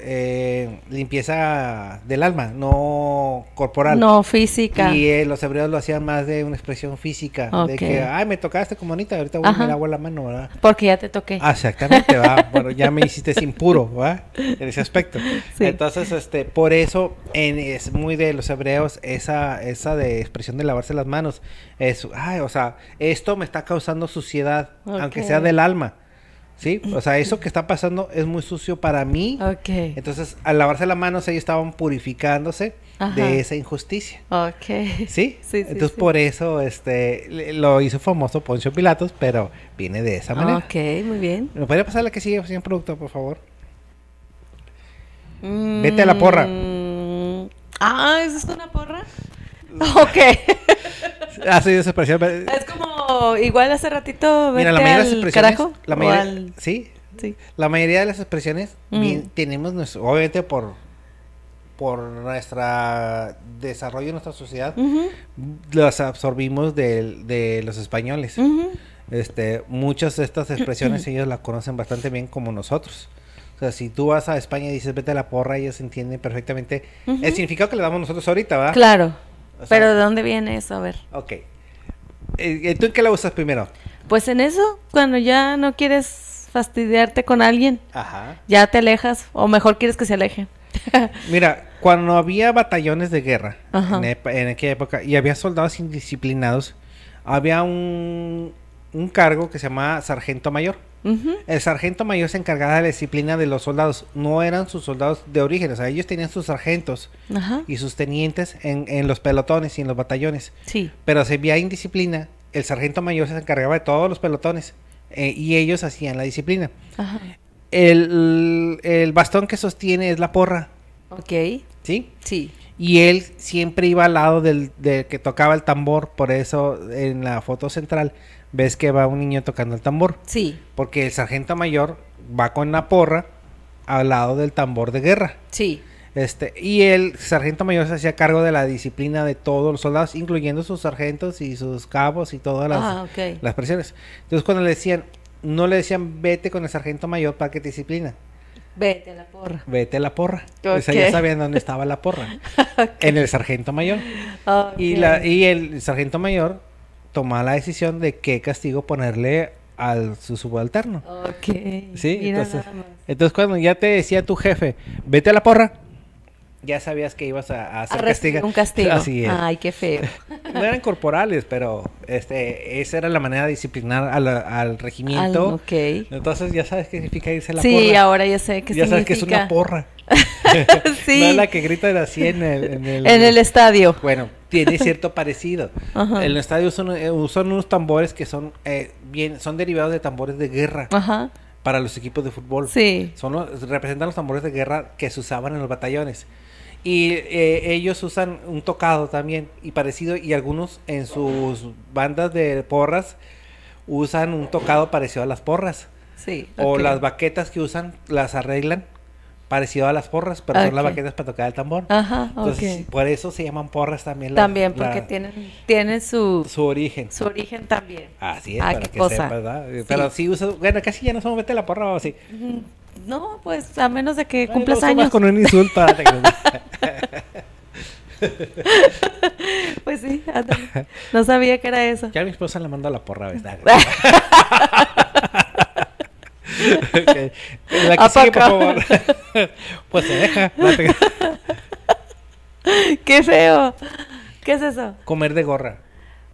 limpieza del alma, no corporal. No física. Y los hebreos lo hacían más de una expresión física. De Ok. que, ay, me tocaste como bonita, ahorita voy a me lavo la mano, ¿verdad? Porque ya te toqué. Exactamente, va. Bueno, ya me hiciste impuro, ¿va? En ese aspecto. Sí. Entonces, por eso es muy de los hebreos esa de expresión de lavarse las manos. Es, ay, o sea, esto me está causando suciedad, aunque sea del alma. ¿Sí? O sea, eso que está pasando es muy sucio para mí. Ok. Entonces, al lavarse las manos, ellos estaban purificándose Ajá. de esa injusticia. Ok. ¿Sí? Sí, sí, Entonces sí. por eso lo hizo famoso Poncio Pilatos, pero viene de esa manera. Ok, muy bien. ¿Me podría pasar la que sigue, señor productor, por favor? Vete a la porra. ¿Esa es una porra? Ok. Ah, sí, esa expresión. Es como igual hace ratito Mira, la vete mayoría de las al expresiones, carajo. la o mayoría, al- sí, Sí. la mayoría de las expresiones Mm. tenemos obviamente por nuestro desarrollo en nuestra sociedad, Ujú, las absorbimos de los españoles. ujú. Muchas de estas expresiones ellos la conocen bastante bien como nosotros. O sea, si tú vas a España y dices vete a la porra, ellos entienden perfectamente Ujú. el significado que le damos nosotros ahorita, ¿verdad? Claro. O sea, Pero ¿de dónde viene eso? A ver. ok. ¿Tú en qué la usas primero? Pues en eso, cuando ya no quieres fastidiarte con alguien, Ajá. ya te alejas, o mejor quieres que se aleje. Mira, cuando había batallones de guerra Ajá. en aquella época y había soldados indisciplinados, había un cargo que se llamaba sargento mayor. Ujú. El sargento mayor se encargaba de la disciplina de los soldados. No eran sus soldados de origen, o sea, ellos tenían sus sargentos Ajá. y sus tenientes en los pelotones y en los batallones. Sí. Pero si había indisciplina, el sargento mayor se encargaba de todos los pelotones y ellos hacían la disciplina. Ajá. El bastón que sostiene es la porra, Ok. ¿sí? Sí. Y él siempre iba al lado del que tocaba el tambor, por eso en la foto central ves que va un niño tocando el tambor, Sí. porque el sargento mayor va con la porra al lado del tambor de guerra. Sí. Y el sargento mayor se hacía cargo de la disciplina de todos los soldados, incluyendo sus sargentos y sus cabos y todas Ok. las presiones. Entonces cuando le decían, no le decían vete con el sargento mayor para que te disciplina, Vete a la porra. vete a la porra. O sea, Ok. ya sabían dónde estaba la porra, en el sargento mayor. Ok. Y el sargento mayor tomaba la decisión de qué castigo ponerle a su subalterno. Ok. Sí, Mira entonces, nada más. entonces cuando ya te decía tu jefe, vete a la porra, ya sabías que ibas a A hacer recibir un castigo. Así es. Ay, qué feo. No eran corporales, pero esa era la manera de disciplinar al regimiento. Ok. Entonces ya sabes qué significa irse a la Sí, porra. ahora ya sé qué ya sabes que es significa. una porra. Sí. No es la que grita así en En el estadio. Bueno, tiene cierto parecido. Ajá. En el estadio usan unos tambores que son son derivados de tambores de guerra Ajá. para los equipos de fútbol. Sí. Representan los tambores de guerra que se usaban en los batallones. Y ellos usan un tocado también y parecido, y algunos en sus bandas de porras usan un tocado parecido a las porras. Sí. O ok. las baquetas que usan las arreglan parecido a las porras, pero son las Ok. baquetas para tocar el tambor. Ajá, Entonces, ok. por eso se llaman porras también. También porque tienen su origen. origen también. Así es, Ah, para qué que cosa. sepas, ¿verdad? Sí. Pero sí uso, bueno, casi ya no somos vete a la porra o así. No, pues a menos de que Ay, cumplas lo uso más años. con un insulto. Pues sí, ándale. No sabía que era eso. Ya mi esposa le mando a la porra, ¿verdad? Ok. La que ¿A sigue, por poco? favor. Pues se deja. Qué feo. ¿Qué es eso? Comer de gorra.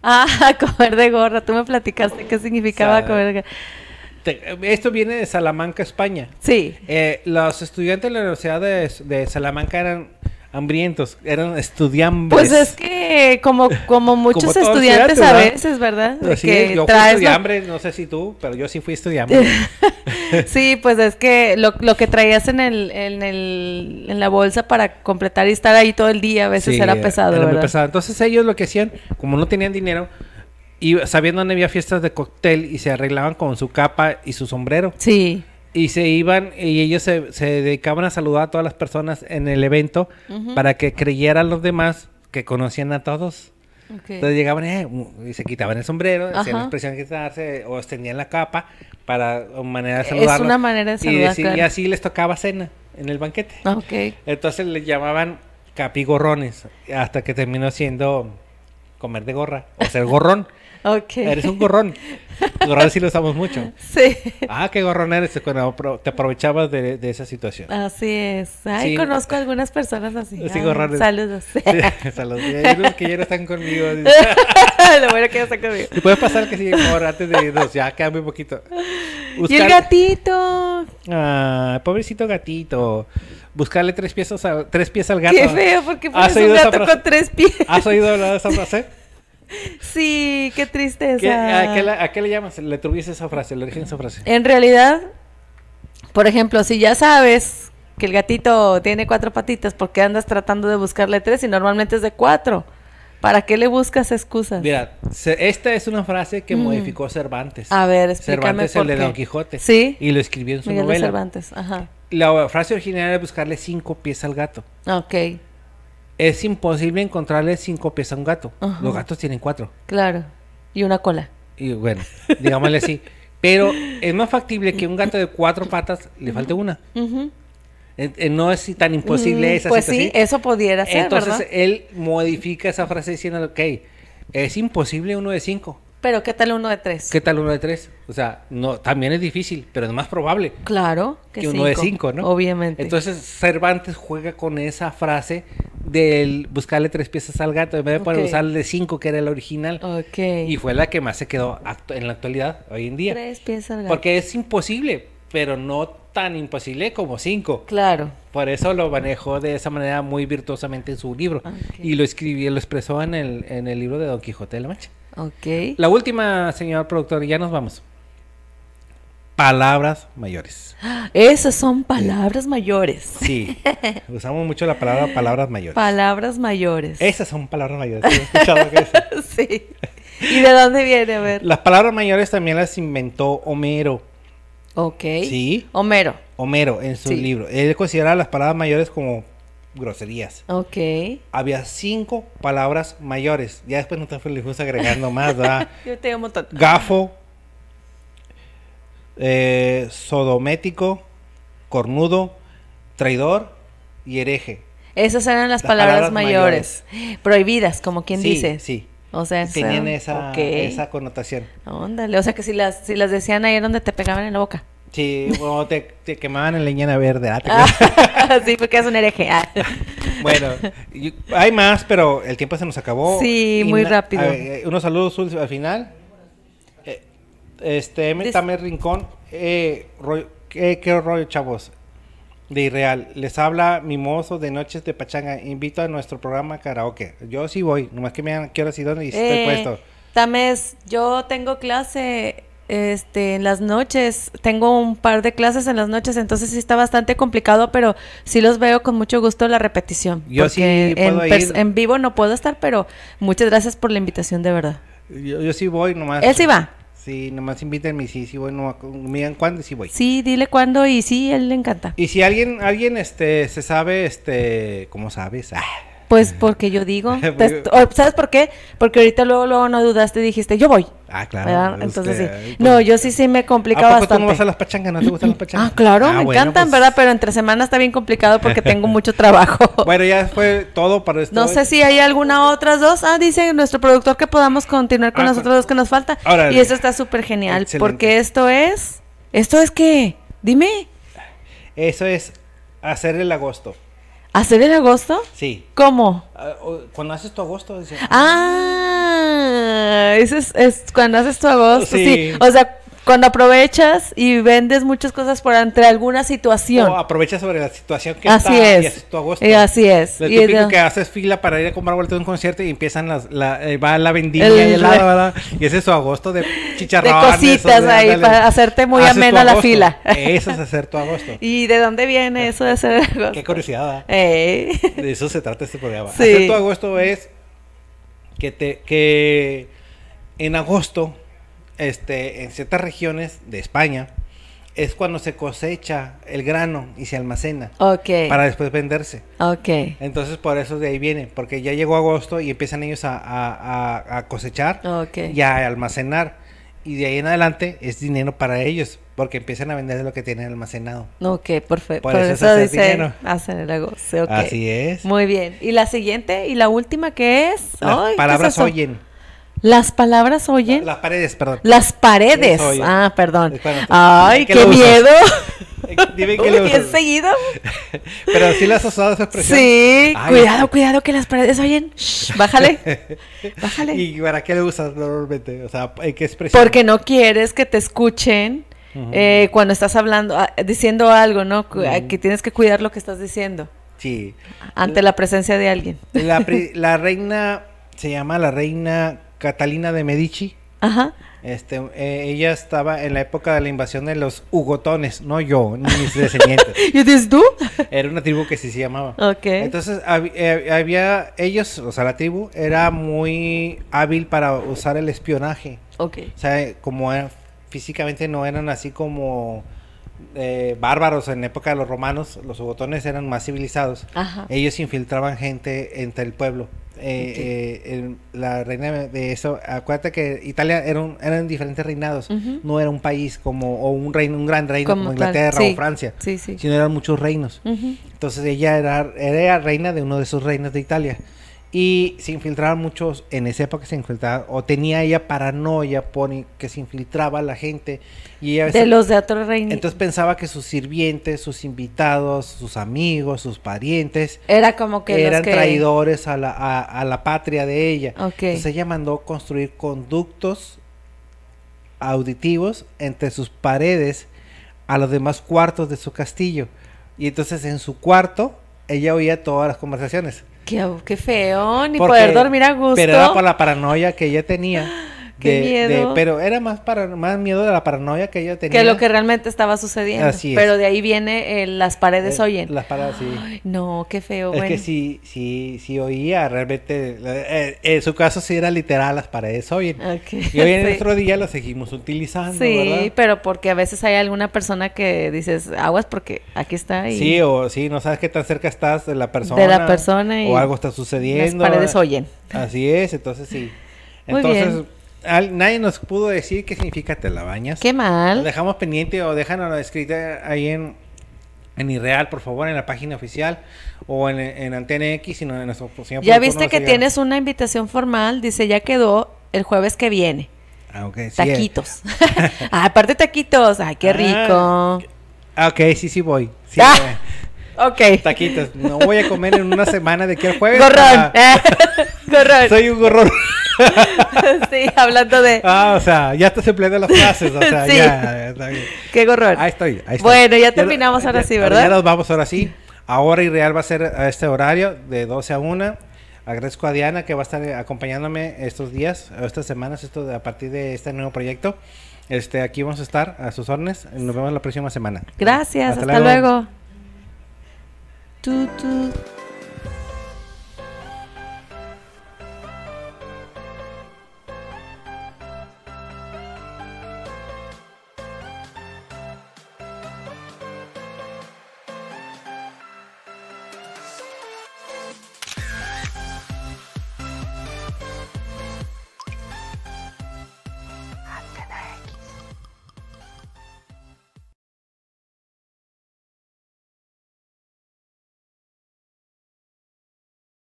Ah, comer de gorra. Tú me platicaste qué significaba O sea, comer de gorra. Esto viene de Salamanca, España. Sí. Los estudiantes de la Universidad de Salamanca eran hambrientos, eran estudiambres. Pues es que como muchos Como todos estudiantes a ¿verdad? veces, ¿verdad? De Así que es, yo fui traes lo- estudiambre, no sé si tú, pero yo sí fui estudiambre. Sí, pues es que lo que traías en la bolsa para completar y estar ahí todo el día a veces Sí, era pesado, era muy ¿verdad? pesado. Entonces ellos lo que hacían, como no tenían dinero, y sabiendo dónde había fiestas de cóctel, y se arreglaban con su capa y su sombrero. Sí. Y se iban y ellos se dedicaban a saludar a todas las personas en el evento Ujú. para que creyeran los demás que conocían a todos. Ok. Entonces llegaban y se quitaban el sombrero, hacían la Ajá. expresión de quitarse o extendían la capa para una manera de Es saludarlos. una manera de saludar, y claro. así les tocaba cena en el banquete. Ok. Entonces le llamaban capigorrones hasta que terminó siendo comer de gorra o ser gorrón. Ok. Eres un gorrón. Gorrón sí lo usamos mucho. Sí. Ah, qué gorrón eres cuando te aprovechabas de esa situación. Así es. Ay, Sí. conozco a algunas personas así. Sí, Ay, gorrones. saludos. Sí, saludos. Y hay unos que ya no están conmigo. Lo bueno que ya está conmigo. ¿Y puede pasar que sí, por antes de irnos? Ya queda muy poquito. Y el gatito. Ah, pobrecito gatito. Buscarle tres pies al gato. Qué feo, porque ¿Has pones un oído esa gato frase? con 3 pies. ¿Has oído hablar de esa frase? Sí, qué tristeza. ¿A qué le llamas? Le atribuyes esa frase, el origen de esa frase. En realidad, por ejemplo, si ya sabes que el gatito tiene 4 patitas, ¿por qué andas tratando de buscarle 3 y normalmente es de 4? ¿Para qué le buscas excusas? Mira, esta es una frase que modificó Cervantes. A ver, explícame Cervantes, por el de qué. Don Quijote. Sí. Y lo escribió en su Miguel de novela. Cervantes, ajá. La frase original era buscarle 5 pies al gato. Ok, Es imposible encontrarle 5 pies a un gato. Ajá. Los gatos tienen 4. claro. Y una cola. Y bueno, digámosle así. Pero es más factible que un gato de 4 patas le falte una. Ujú. No es tan imposible esa Pues sí, situación. eso pudiera ser, Entonces ¿verdad? él modifica esa frase diciendo, ok, es imposible uno de 5. Pero ¿qué tal uno de 3? ¿Qué tal uno de 3? O sea, no, también es difícil, pero es más probable Claro, que uno de 5, ¿no? Obviamente. Entonces Cervantes juega con esa frase del buscarle 3 piezas al gato en vez de poder Ok. usarle de 5, que era el original. Ok. Y fue la que más se quedó en la actualidad, hoy en día. 3 pies al gato. Porque es imposible, pero no tan imposible como 5. Claro. Por eso lo manejó de esa manera muy virtuosamente en su libro. Ok. Y lo escribió, lo expresó en el libro de Don Quijote de la Mancha. Ok. La última, señor productor, y ya nos vamos. Palabras mayores. Esas son palabras mayores. Sí, usamos mucho la palabra palabras mayores. Palabras mayores. Esas son palabras mayores. ¿Has escuchado que es? Sí. ¿Y de dónde viene? A ver. Las palabras mayores también las inventó Homero. Ok. Sí. Homero. Homero en su Sí. libro. Él consideraba las palabras mayores como groserías. Ok. Había 5 palabras mayores. Ya después no te fuimos agregando más, ¿verdad? Yo tengo un montón. Gafo, sodomético, cornudo, traidor y hereje. Esas eran las Las palabras palabras mayores. Prohibidas, como quien Sí, dice. sí. O sea, Tenían ok. esa connotación. Óndale, o sea que si las decían ahí era donde te pegaban en la boca. Sí, o te quemaban en leña verde. ¿Ah? ¿Te Ah, acuerdas? sí, porque es un hereje. Ah. Bueno, hay más, pero el tiempo se nos acabó. Sí, Y muy rápido. Unos saludos al final. Tamer Rincón. ¿Qué rollo, chavos? De Irreal. Les habla Mimoso de Noches de Pachanga. Invito a nuestro programa karaoke. Yo sí voy, nomás que me digan qué horas y dónde y si estoy puesto. Tamés, yo tengo clase en las noches, tengo un par de clases en las noches, entonces sí está bastante complicado, pero sí los veo con mucho gusto la repetición. Yo sí puedo ir. En vivo no puedo estar, pero muchas gracias por la invitación, de verdad. Yo sí voy, nomás. Él sí va. Sí, nomás invítenme, sí voy, no, me digan cuándo y sí voy. Sí, dile cuándo y sí, él le encanta. Y si alguien se sabe, ¿cómo sabes? Pues porque yo digo, ¿sabes por qué? Porque ahorita luego no dudaste y dijiste, yo voy. Claro. ¿verdad? es Entonces que, sí. pues, No, yo sí me complica ¿a poco bastante. tú no vas a las pachangas? ¿No te gustan las pachangas? Claro, me bueno, encantan, pues, ¿verdad? Pero entre semana está bien complicado porque tengo mucho trabajo. Bueno, ya fue todo para esto. No sé si hay alguna otras dos. Dice nuestro productor que podamos continuar con las otras dos que nos falta. Órale. Y eso está súper genial. Excelente. Porque ¿Esto es qué? Dime. Eso es hacer el agosto. ¿Hacer el agosto? Sí. ¿Cómo? Cuando haces tu agosto, dice. Eso es cuando haces tu agosto, Sí. sí. O sea, cuando aprovechas y vendes muchas cosas por entre alguna situación. O aprovecha sobre la situación que Así está es. y haces tu agosto. Así es. Lo Y típico que haces fila para ir a comprar boletos de un concierto y empiezan va la vendimia El- y ¿verdad? Y ese es su agosto de de chicharrones. cositas o de- ahí ándale. para hacerte muy Haces tu amena la agosto. fila. Eso es hacer tu agosto. ¿Y de dónde viene eso de hacer el agosto? Qué curiosidad. Eh. De eso se trata este programa. Sí. Hacer tu agosto es que en agosto, en ciertas regiones de España, es cuando se cosecha el grano y se almacena Ok. para después venderse. Ok. Entonces por eso de ahí viene, porque ya llegó agosto y empiezan ellos a cosechar Ok. y a almacenar. Y de ahí en adelante es dinero para ellos, porque empiezan a vender lo que tienen almacenado. Ok, perfecto. Por Por eso es eso hacer dice dinero. hacer el agosto. Ok. Así es. Muy bien. ¿Y la siguiente y la última qué es? Las Ay, ¿qué palabras es eso? oyen. Las palabras oyen. Las paredes, perdón. Las paredes. Eso oyen. Perdón. Espérate. Ay, ¿Qué qué lo usas? miedo. Dime que Uy, lo bien usas. seguido. Pero sí le has usado esa expresión. Sí, Ay, cuidado que las paredes oyen. Shh, bájale. Bájale. ¿Y para qué le usas normalmente? O sea, ¿en qué expresión? Porque no quieres que te escuchen Ujú. Cuando estás hablando, diciendo algo, ¿no? Que tienes que cuidar lo que estás diciendo Sí. ante la presencia de alguien. La reina se llama la reina Catalina de Medici. Ajá. Ella estaba en la época de la invasión de los hugotones, no yo, ni mis descendientes. ¿Y dices tú? Era una tribu que sí se llamaba. Ok. Entonces había ellos, o sea, la tribu era muy hábil para usar el espionaje. Ok. O sea, físicamente no eran así como bárbaros en la época de los romanos, los hugotones eran más civilizados. Ajá. Ellos infiltraban gente entre el pueblo. La reina de eso, acuérdate que Italia eran diferentes reinados, Ujú. no era un país un gran reino como Como Inglaterra tal, sí. o Francia, Sí, sí. sino eran muchos reinos. Ujú. Entonces ella era reina de uno de esos reinos de Italia. Y se infiltraban muchos, en esa época se infiltraba, o tenía ella paranoia por que se infiltraba la gente. Y ella a De veces, los de otro reino. entonces pensaba que sus sirvientes, sus invitados, sus amigos, sus parientes, Era como que eran los que... traidores a la patria de ella. Ok. Entonces ella mandó construir conductos auditivos entre sus paredes a los demás cuartos de su castillo. Y entonces en su cuarto ella oía todas las conversaciones. Qué feo, ni Porque- poder dormir a gusto. Pero era por la paranoia que ella tenía. Qué miedo. Pero era más miedo de la paranoia que ella tenía. Que lo que realmente estaba sucediendo. Así es. Pero de ahí viene las paredes oyen. Las paradas, sí. Ay, no, qué feo. Es bueno. que sí oía, realmente. En su caso sí era literal, las paredes oyen. Ok. Y hoy en Sí. nuestro día lo seguimos utilizando, Sí, ¿verdad? pero porque a veces hay alguna persona que dices, aguas porque aquí está y Sí, o sí, no sabes qué tan cerca estás de la persona. De la persona y o algo está las sucediendo. paredes oyen. Así es, entonces sí. Muy Entonces, bien. nadie nos pudo decir qué significa te la bañas. Qué Lo mal. dejamos pendiente o déjanos escrito ahí en Irreal, por favor, en la página oficial o en Antena X, sino en nuestro señor Ya productor viste nos que diga. tienes una invitación formal, dice, ya quedó el jueves que viene. Ah, ok, sí, Taquitos. Ah, aparte taquitos. Ay, qué rico. Ok, sí voy. Sí, Ah, ok. taquitos. No voy a comer en una semana de aquí al jueves. Gorrón. Gorrón. Soy un gorrón. Sí, hablando de... O sea, ya estás empleando las frases. O sea, Sí. ya está bien. Qué gorrón. Ahí estoy. Bueno, ya terminamos ahora sí, ¿verdad? Ya nos vamos ahora sí. Ahora Irreal va a ser a este horario de 12 a 1. Agradezco a Diana que va a estar acompañándome estos días, estas semanas, a partir de este nuevo proyecto. Aquí vamos a estar a sus órdenes. Nos vemos la próxima semana. Gracias, hasta luego. Tu, tu.